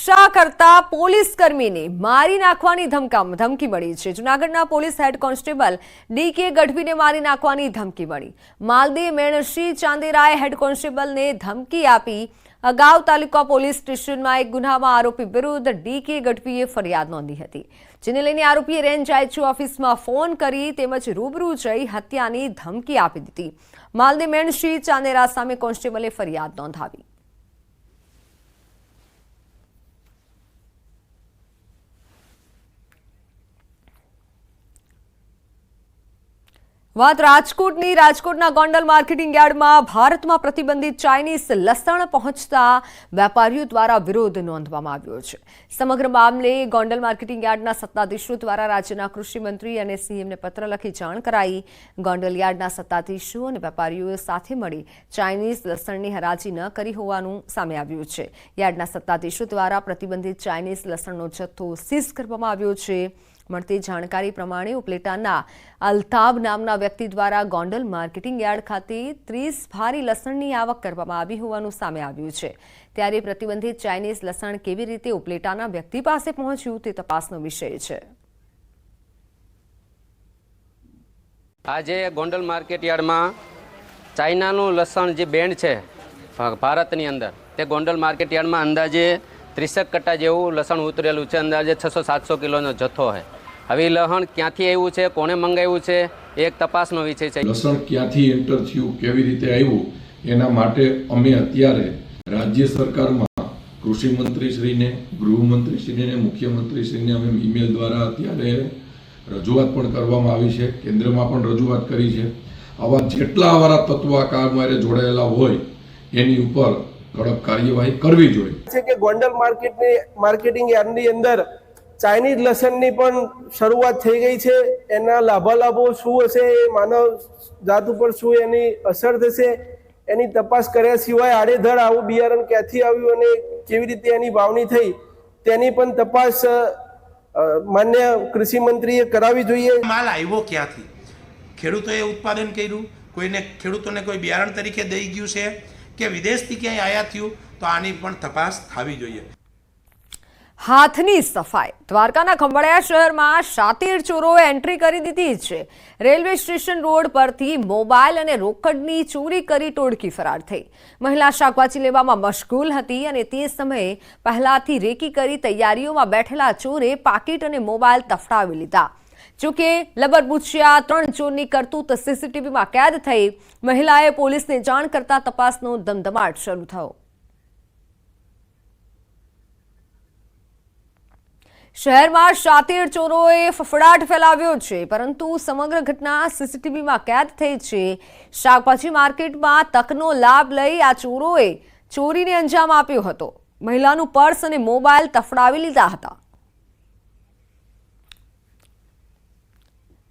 નશા કરતા પોલીસ કર્મીને મારી નાખવાની ધમકી મળી છે। જૂનાગઢના પોલીસ હેડ કોન્સ્ટેબલ ડીકે ગઢવીને મારી નાખવાની ધમકી મળી। માલદે મેણસિંહ ચાંદેરાએ હેડ કોન્સ્ટેબલને ધમકી આપી। અગાઉ તાલુકા પોલીસ સ્ટેશનમાં એક ગુનામાં આરોપી વિરુદ્ધ ડીકે ગઢવીએ ફરિયાદ નોંધી હતી, જેને લઈને આરોપીએ રેન્જ આઈજી ઓફિસમાં ફોન કરી તેમજ રૂબરૂ જઈ હત્યાની ધમકી આપી દીધી। માલદે મેણસિંહ ચાંદેરા સામે કોન્સ્ટેબલે ફરિયાદ નોંધાવી। વાત રાજકોટના ગોંડલ માર્કેટિંગ યાર્ડમાં ભારતમાં પ્રતિબંધિત ચાઇનીઝ લસણ પહોંચતા વેપારીઓ દ્વારા વિરોધ નોંધવામાં આવ્યો છે। સમગ્ર મામલે ગોંડલ માર્કેટિંગ યાર્ડના સત્તાધીશો દ્વારા રાજ્યના કૃષિ મંત્રી અને સીએમને પત્ર લખી જાણ કરાઈ। ગોંડલ યાર્ડના સત્તાધીશો અને વેપારીઓએ સાથે મળી ચાઇનીઝ લસણની હરાજી ન કરી હોવાનું સામે આવ્યું છે। યાર્ડના સત્તાધીશો દ્વારા પ્રતિબંધિત ચાઇનીઝ લસણનો જથ્થો સીઝ કરવામાં આવ્યો છે। મળતી જાણકારી પ્રમાણે ઉપલેટાના અલ્તાબ નામના વ્યક્તિ દ્વારા ગોંડલ માર્કેટિંગ યાર્ડ ખાતે 30 ભારી લસણની આવક કરવામાં આવી હોવાનું સામે આવ્યું છે। ત્યારે પ્રતિબંધિત ચાઇનીઝ લસણ કેવી રીતે ઉપલેટાના વ્યક્તિ પાસે પહોંચ્યું તે તપાસનો વિષય છે। આજે ગોંડલ માર્કેટ યાર્ડમાં ચાઇનાનું લસણ જે બેન્ડ છે ભારતની અંદર, તે ગોંડલ માર્કેટ યાર્ડમાં અંદાજે 30 કટ્ટા જેવું લસણ ઉતરેલું છે। અંદાજે 600-700 કિલોનો જથ્થો છે। હવે લસણ ક્યાંથી આવ્યું છે, કોને મંગાવ્યું છે, એક તપાસનો વિષય છે। લસણ ક્યાંથી એન્ટર થયું, કેવી રીતે આવ્યું, એના માટે અમે અત્યારે રાજ્ય સરકારમાં કૃષિ મંત્રીશ્રીને, ગૃહમંત્રીશ્રીને, મુખ્યમંત્રીશ્રીને અમે ઈમેલ દ્વારા અત્યારે રજૂઆત પણ કરવામાં આવી છે, કેન્દ્રમાં પણ રજૂઆત કરી છે। આવા જેટલા આવારા તત્વો આ કામમાં જોડાયેલા હોય એની ઉપર કડક કાર્યવાહી કરવી જોઈએ છે કે ગોંડલ માર્કેટિંગ યાર્ડની અંદર ચાઇનીઝ લસણની પણ શરૂઆત થઈ ગઈ છે। એના લાભાલાભો શું હશે, માનવ જાત ઉપર શું એની અસર થશે, એની તપાસ કર્યા સિવાય આડેધડ આવું બિયારણ ક્યાંથી આવ્યું અને કેવી રીતે એની વાવણી થઈ તેની પણ તપાસ માન્ય કૃષિ મંત્રીએ કરાવવી જોઈએ। માલ આવ્યો ક્યાંથી, ખેડૂતોએ ઉત્પાદન કર્યું, ખેડૂતોને કોઈ બિયારણ તરીકે દઈ ગયું છે કે વિદેશથી ક્યાંય આયાત થયું, તો આની પણ તપાસ થવી જોઈએ। હાથની સફાઈ। દ્વારકાના ખંભાળિયા શહેરમાં શાતીર ચોરોએ એન્ટ્રી કરી દીધી છે। રેલવે સ્ટેશન રોડ પરથી મોબાઈલ અને રોકડની ચોરી કરી ટોળકી ફરાર થઈ। મહિલા શાકભાજી લેવામાં મશગુલ હતી અને તે સમયે પહેલાથી રેકી કરી તૈયારીઓમાં બેઠેલા ચોરે પાકીટ અને મોબાઈલ તફડાવી લીધા। જોકે લબરબુચ્યા 3 ચોરની કરતૂત સીસીટીવીમાં કેદ થઈ। મહિલાએ પોલીસને જાણ કરતા તપાસનો ધમધમાટ શરૂ થયો। શહેરમાં શાતીર ચોરોએ ફફડાટ ફેલાવ્યો છે, પરંતુ સમગ્ર ઘટના સીસીટીવીમાં કેદ થઈ છે। શાકભાજી માર્કેટમાં તકનો લાભ લઈ આ ચોરોએ ચોરીને અંજામ આપ્યો હતો। મહિલાનું પર્સ અને મોબાઈલ તફડાવી લીધા હતા।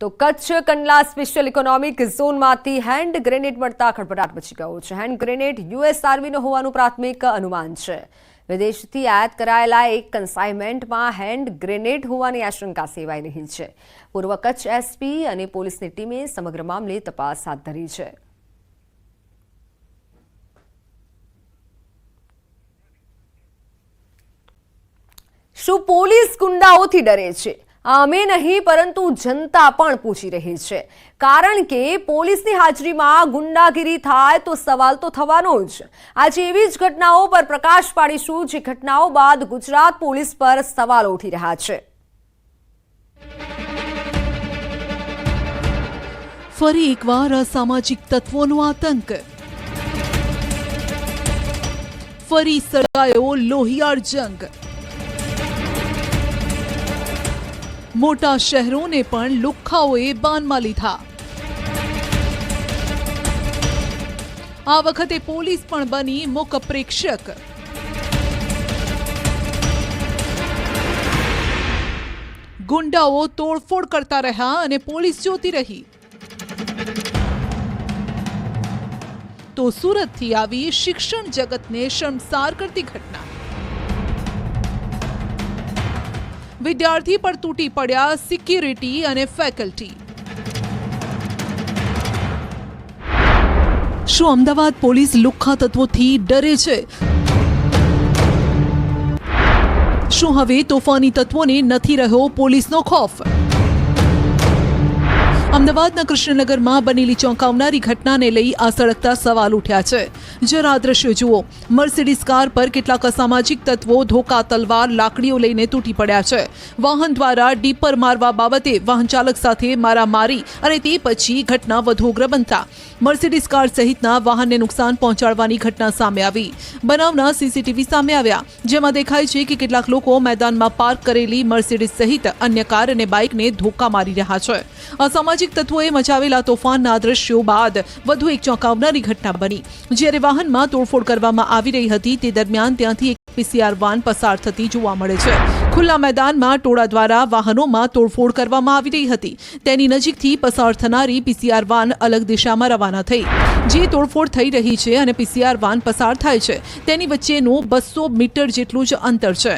તો કચ્છ કંડલા સ્પેશિયલ ઇકોનોમિક ઝોનમાંથી હેન્ડ ગ્રેનેડ મળતા ખળભળાટ મચી ગયો છે। હેન્ડ ગ્રેનેડ યુએસ આર્મીનો હોવાનું પ્રાથમિક અનુમાન છે। વિદેશથી આયાત કરાયેલા એક કન્સાઇનમેન્ટમાં હેન્ડ ગ્રેનેડ હોવાની આશંકા સેવાઈ રહી છે। પૂર્વ કચ્છ એસપી અને પોલીસની ટીમે સમગ્ર મામલે તપાસ હાથ ધરી છે। શું પોલીસ ગુંડાઓથી ડરે છે? અમે નહીં, પરંતુ જનતા પણ પૂછી રહી છે। કારણ કે પોલીસની હાજરીમાં ગુંડાગીરી થાય તો સવાલ તો થવાનો જ। આજે એવી જ ઘટનાઓ પર પ્રકાશ પાડીશું, જે ઘટનાઓ બાદ ગુજરાત પોલીસ પર સવાલો ઉઠી રહ્યા છે। ફરી એકવાર અસામાજિક તત્વોનો આતંક। ફરી સર્જાયો લોહિયાળ જંગ। મોટા શહેરોને પણ લુખ્ખાઓએ બાનમાં લીધા। આ વખતે પોલીસ પણ બની મૂક પ્રેક્ષક। ગુંડાઓ તોડફોડ કરતા રહ્યા અને પોલીસ જોતી રહી। તો સુરતથી આવી શિક્ષણ જગતને શર્મસાર કરતી ઘટના। વિદ્યાર્થી પર તૂટી પડ્યા સિક્યુરિટી અને ફેકલ્ટી। શું અમદાવાદ પોલીસ લુખ્ખા તત્વોથી ડરે છે? શું હવે તોફાની તત્વોને નથી રહ્યો પોલીસનો ખોફ? અમદાવાદના કૃષ્ણનગરમાં બનેલી ચોંકાવનારી ઘટનાને લઈ આ સળગતા સવાલ ઉઠ્યા છે. જરા દ્રશ્યો જુઓ. મર્સિડીઝ કાર પર કેટલાક અસામાજિક તત્વો ધોકા, તલવાર, લાકડીઓ લઈને તૂટી પડ્યા છે. વાહન દ્વારા ડીપર મારવા બાબતે વાહન ચાલક સાથે મારામારી અને તે પછી ઘટના વધુ ઉગ્ર બનતા મર્સિડીઝ કાર સહિતના વાહનને નુકસાન પહોંચાડવાની ઘટના સામે આવી. બનાવના સીસીટીવી સામે આવ્યા, જેમાં દેખાય છે કે કેટલાક લોકો મેદાનમાં પાર્ક કરેલી મર્સિડીઝ સહિત અન્ય કાર અને બાઇકને ધોકા મારી રહ્યા છે. અસામાજિક તત્વોએ મચાવેલા તોફાનના દ્રશ્યો બાદ વધુ એક ચોંકાવનારી ઘટના બની. જ્યારે વાહનમાં તોડફોડ કરવામાં આવી રહી હતી તે દરમિયાન ત્યાંથી એક પીસીઆર વાન પસાર થતી જોવા મળે છે. ખુલ્લા મેદાનમાં ટોળા દ્વારા વાહનોમાં તોડફોડ કરવામાં આવી રહી હતી. તેની નજીકથી પસાર થનારી પીસીઆર વાન અલગ દિશામાં રવાના થઈ. જે તોડફોડ થઈ રહી છે અને પીસીઆર વાન પસાર થાય છે તેની વચ્ચેનું 200 મીટર જેટલું જ અંતર છે.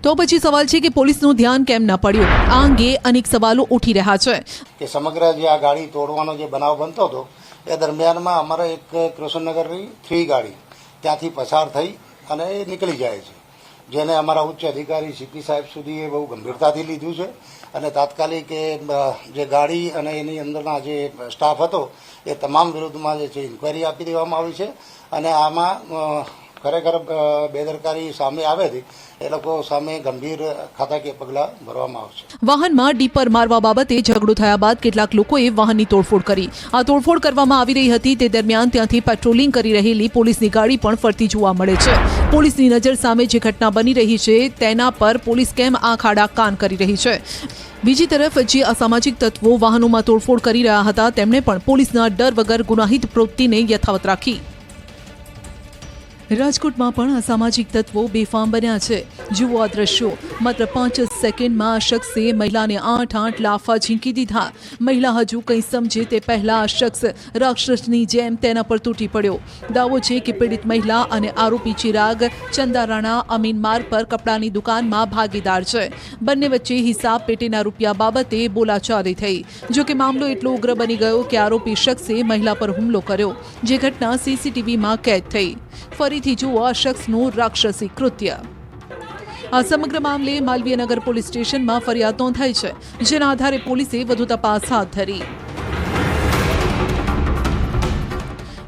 તો પછી સવાલ છે કે પોલીસનું ધ્યાન કેમ ન પડ્યું? આ અંગે અનેક સવાલો ઉઠી રહ્યા છે. કે સમગ્ર જે આ ગાડી તોડવાનો જે બનાવ બનતો હતો એ દરમિયાનમાં અમારા એક કૃષ્ણનગરની 3 ગાડી ત્યાંથી પસાર થઈ અને એ નીકળી જાય છે, જેને અમારા ઉચ્ચ અધિકારી સીપી સાહેબ સુધી એ બહુ ગંભીરતાથી લીધું છે અને તાત્કાલિક જે ગાડી અને એની અંદરના જે સ્ટાફ હતો એ તમામ વિરુદ્ધમાં જે છે ઇન્કવાયરી આપી દેવામાં આવી છે અને આમાં ખરેખર બેદરકારી સામે આવેથી એ લોકો સામે ગંભીર ખાતાકીય પગલાં ભરવામાં આવશે. વાહનમાં ડીપર મારવા બાબતે ઝઘડો થયા બાદ કેટલાક લોકોએ વાહનની તોડફોડ કરી. આ તોડફોડ કરવામાં આવી રહી હતી તે દરમિયાન ત્યાંથી પેટ્રોલિંગ કરી રહેલી પોલીસની ગાડી પણ ફરતી જોવા મળે છે. પોલીસની નજર સામે જે ઘટના બની રહી છે તેના પર પોલીસ કેમ આંખ આડા કાન કરી રહી છે? બીજી તરફ જે અસામાજિક તત્વો વાહનોમાં તોડફોડ કરી રહ્યા હતા તેમણે પણ પોલીસના ડર વગર ગુનાહિત પ્રવૃત્તિને યથાવત રાખી. રાજકોટમાં પણ અસામાજિક તત્વો બેફામ બન્યા છે. જુઓ આ દ્રશ્યો. માત્ર 5 સેકન્ડમાં આ શખ્સે મહિલાને 8 લાફા ઝીંકી દીધા. મહિલા હજુ કંઈ સમજે તે પહેલા આ શખ્સ રાક્ષસની જેમ તેના પર તૂટી પડ્યો. દાવો છે કે પીડિત મહિલા અને આરોપી ચિરાગ ચંદારાણા અમીન માર્ગ પર કપડાની દુકાનમાં ભાગીદાર છે. બંને વચ્ચે હિસાબ પેટીના રૂપિયા બાબતે બોલાચાલી થઈ. જોકે મામલો એટલો ઉગ્ર બની ગયો કે આરોપી શખ્સે મહિલા પર હુમલો કર્યો, જે ઘટના સીસીટીવીમાં કેદ થઈ. ફરીથી જુઓ આ શખ્સનું રાક્ષસી કૃત્ય. આ સમગ્ર મામલે માલવીયનગર પોલીસ સ્ટેશનમાં ફરિયાદ નોંધાઈ છે, જેના આધારે પોલીસે વધુ તપાસ હાથ ધરી.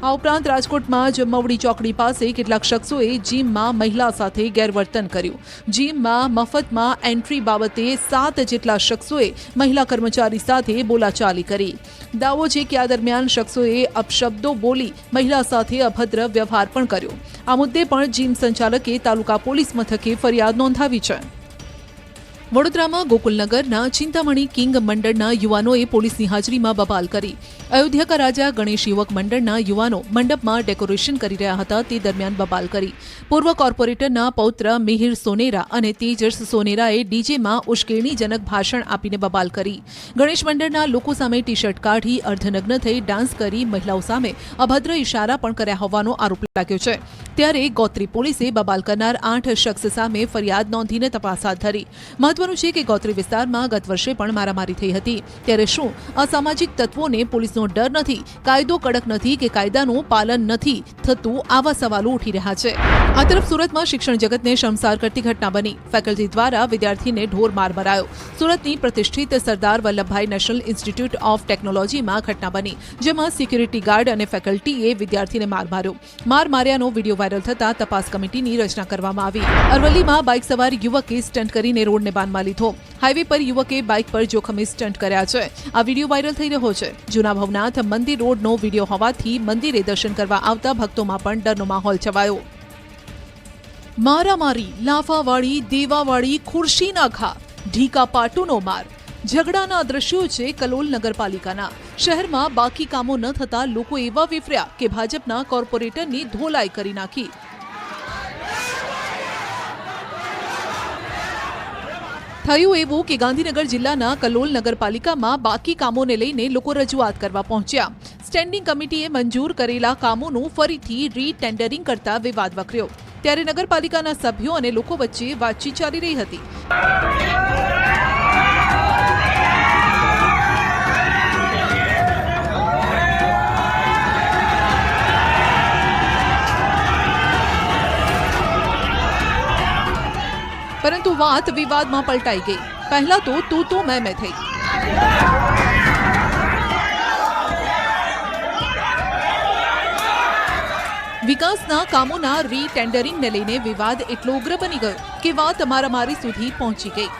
આ ઉપરાંત રાજકોટમાં જ મવડી ચોકડી પાસે કેટલાક શખ્સોએ જીમમાં મહિલા સાથે ગેરવર્તન કર્યું. જીમમાં મફતમાં એન્ટ્રી બાબતે 7 જેટલા શખ્સોએ મહિલા કર્મચારી સાથે બોલાચાલી કરી. દાવો છે કે આ દરમિયાન શખ્સોએ અપશબ્દો બોલી મહિલા સાથે અભદ્ર વ્યવહાર પણ કર્યો. આ મુદ્દે પણ જીમ સંચાલકે તાલુકા પોલીસ મથકે ફરિયાદ નોંધાવી છે. વડોદરામાં ગોકુલનગરના ચિંતામણી કિંગ મંડળના યુવાનોએ પોલીસની હાજરીમાં બબાલ કરી. અયોધ્યા રાજા ગણેશ યુવક મંડળના યુવાનો મંડપમાં ડેકોરેશન કરી રહ્યા હતા તે દરમિયાન બબાલ કરી. પૂર્વ કોર્પોરેટરના પૌત્ર મિહિર સોનેરા અને તેજસ સોનેરાએ ડીજેમાં ઉશ્કેરણીજનક ભાષણ આપીને બબાલ કરી. ગણેશ મંડળના લોકો સામે ટી શર્ટ કાઢી અર્ધનગ્ન થઈ ડાન્સ કરી મહિલાઓ સામે અભદ્ર ઇશારા પણ કર્યા હોવાનો આરોપ લાગ્યો છે. ત્યારે ગોત્રી પોલીસે બબાલ કરનાર 8 શખ્સ સામે ફરિયાદ નોંધીને તપાસ હાથ ધરી. મહત્વનું છે કે ગોત્રી વિસ્તારમાં ગત વર્ષે પણ મારામારી થઈ હતી. ત્યારે શું અસામાજિક તત્વોને પોલીસનો ડર નથી, કાયદો કડક નથી કે કાયદાનું પાલન નથી થતું? આવા સવાલો ઉઠી રહ્યા છે. આ તરફ સુરતમાં શિક્ષણ જગતને શર્મસાર કરતી ઘટના બની. ફેકલ્ટી દ્વારા વિદ્યાર્થીને ઢોર માર મરાયો. સુરતની પ્રતિષ્ઠિત Sardar Vallabhbhai national institute of ટેકનોલોજીમાં ઘટના બની, જેમાં સિક્યુરિટી ગાર્ડ અને ફેકલ્ટીએ વિદ્યાર્થીને માર માર્યો. માર માર્યાનો વિડીયો વાયરલ થતા તપાસ કમિટીની રચના કરવામાં આવી. અરવલ્લીમાં બાઇક સવાર યુવકે સ્ટન્ટ કરીને રોડને બાનમાં લીધો. હાઈવે પર યુવકે બાઇક પર જોખમી સ્ટન્ટ કર્યા છે. આ વિડીયો વાયરલ થઈ રહ્યો છે. જૂના ભવનાથ મંદિર રોડનો વિડીયો હોવાથી મંદિરે દર્શન કરવા આવતા ભક્તોમાં પણ ડરનો માહોલ છવાયો. મારામારી, લાફાવાળી, દેવાવાળી, ખુરશીના ઘા, ઢીકા પાટુનો માર. ઝઘડાના દ્રશ્યો છે કલોલ નગરપાલિકાના. શહેરમાં બાકી કામો ન થતા લોકો એવા વિફર્યા કે ભાજપના કોર્પોરેટરની ધોલાઈ કરી નાખી. થયું એવું કે ગાંધીનગર જિલ્લાના કલોલ નગરપાલિકામાં બાકી કામોને લઈને લોકો રજૂઆત કરવા પહોંચ્યા. સ્ટેન્ડિંગ કમિટીએ મંજૂર કરેલા કામોનું ફરીથી રીટેન્ડરિંગ કરતા વિવાદ વકર્યો. ત્યારે નગરપાલિકાના સભ્યો અને લોકો વચ્ચે વાતચીત ચાલી રહી હતી. પરંતુ વાત વિવાદમાં પલટાઈ ગઈ. પહેલા તો તું મેં થઈ. વિકાસના કામોના રીટેન્ડરિંગને લઈને વિવાદ એટલો ઉગ્ર બની ગયો કે વાત મારામારી સુધી પહોંચી ગઈ.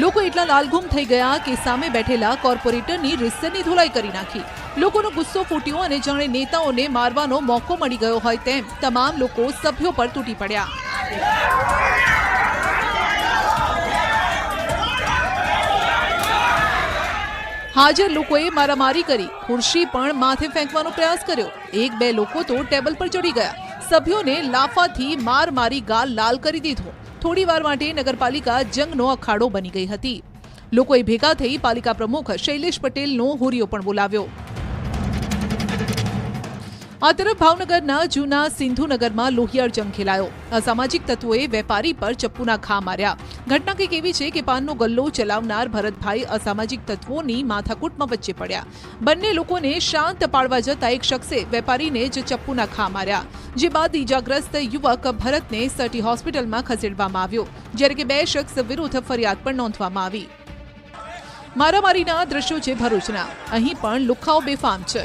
લોકો એટલા લાલઘુમ થઈ ગયા કે સામે બેઠેલા કોર્પોરેટરની રીસની ધુલાઈ કરી નાખી. લોકોનો ગુસ્સો ફૂટ્યો અને જાણે નેતાઓને મારવાનો મોકો મળી ગયો હોય તેમ તમામ લોકો સભ્યો પર તૂટી પડ્યા. હાજર લોકોએ મારામારી કરી, ખુરશી પણ માથે ફેંકવાનો પ્રયાસ કર્યો. એક બે લોકો તો ટેબલ પર ચડી ગયા. સભ્યોને લાફાથી માર મારી ગાલ લાલ કરી દીધો. થોડી વાર માટે નગરપાલિકા જંગનો અખાડો બની ગઈ હતી. લોકોએ ભેગા થઈ પાલિકા પ્રમુખ શૈલેષ પટેલનો હુરિયો પણ બોલાવ્યો. આ તરફ ભાવનગરના જૂના સિંધુનગરમાં લોહિયાળ જંગ ખેલાયો. અસામાજિક તત્વોએ વેપારી પર ચપ્પુના ઘા માર્યા. ઘટના કંઈક એવી છે કે પાનનો ગલ્લો ચલાવનાર ભરતભાઈ અસામાજિક તત્વોની માથાકૂટમાં વચ્ચે પડ્યા. બંને લોકોને શાંત પાડવા જતા એક શખ્સે વેપારીને જ ચપ્પુના ઘા માર્યા. જે બાદ ઈજાગ્રસ્ત યુવક ભરતને સટી હોસ્પિટલમાં ખસેડવામાં આવ્યો, જ્યારે કે બે શખ્સ વિરુદ્ધ ફરિયાદ પણ નોંધવામાં આવી. મારામારીના દ્રશ્યો છે ભરૂચના. અહીં પણ લુખ્ખાઓ બેફામ છે.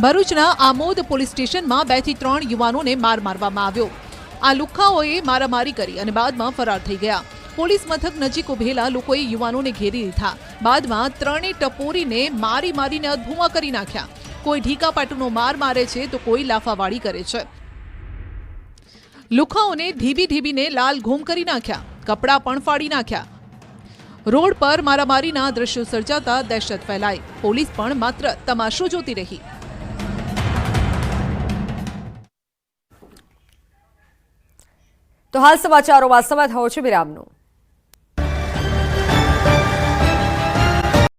ભરૂચના આમોદ પોલીસ સ્ટેશનમાં 2 થી 3 યુવાનોને મારવામાં આવ્યો. આ લુખ્ખાઓએ મારામારી કરી અને બાદમાં ફરાર થઈ ગયા. પોલીસ મથક નજીક ઉભેલા લોકોએ યુવાનોને ઘેરી લીધા. બાદમાં ત્રણેય ટપોરીને મારીને અધભૂમા કરી નાખ્યા. કોઈ ઢીકા પાટુનો માર મારે છે તો કોઈ લાફાવાળી કરે છે. લુખ્ખાઓને ઢીબીને લાલ ઘૂમ કરી નાખ્યા. કપડાં પણ ફાડી નાખ્યા. રોડ પર મારામારીના દ્રશ્યો સર્જાતા દહેશત ફેલાઈ. પોલીસ પણ માત્ર તમાશો જોતી રહી. તો હાલ સમાચારોમાં સમય થયો છે વિરામનો.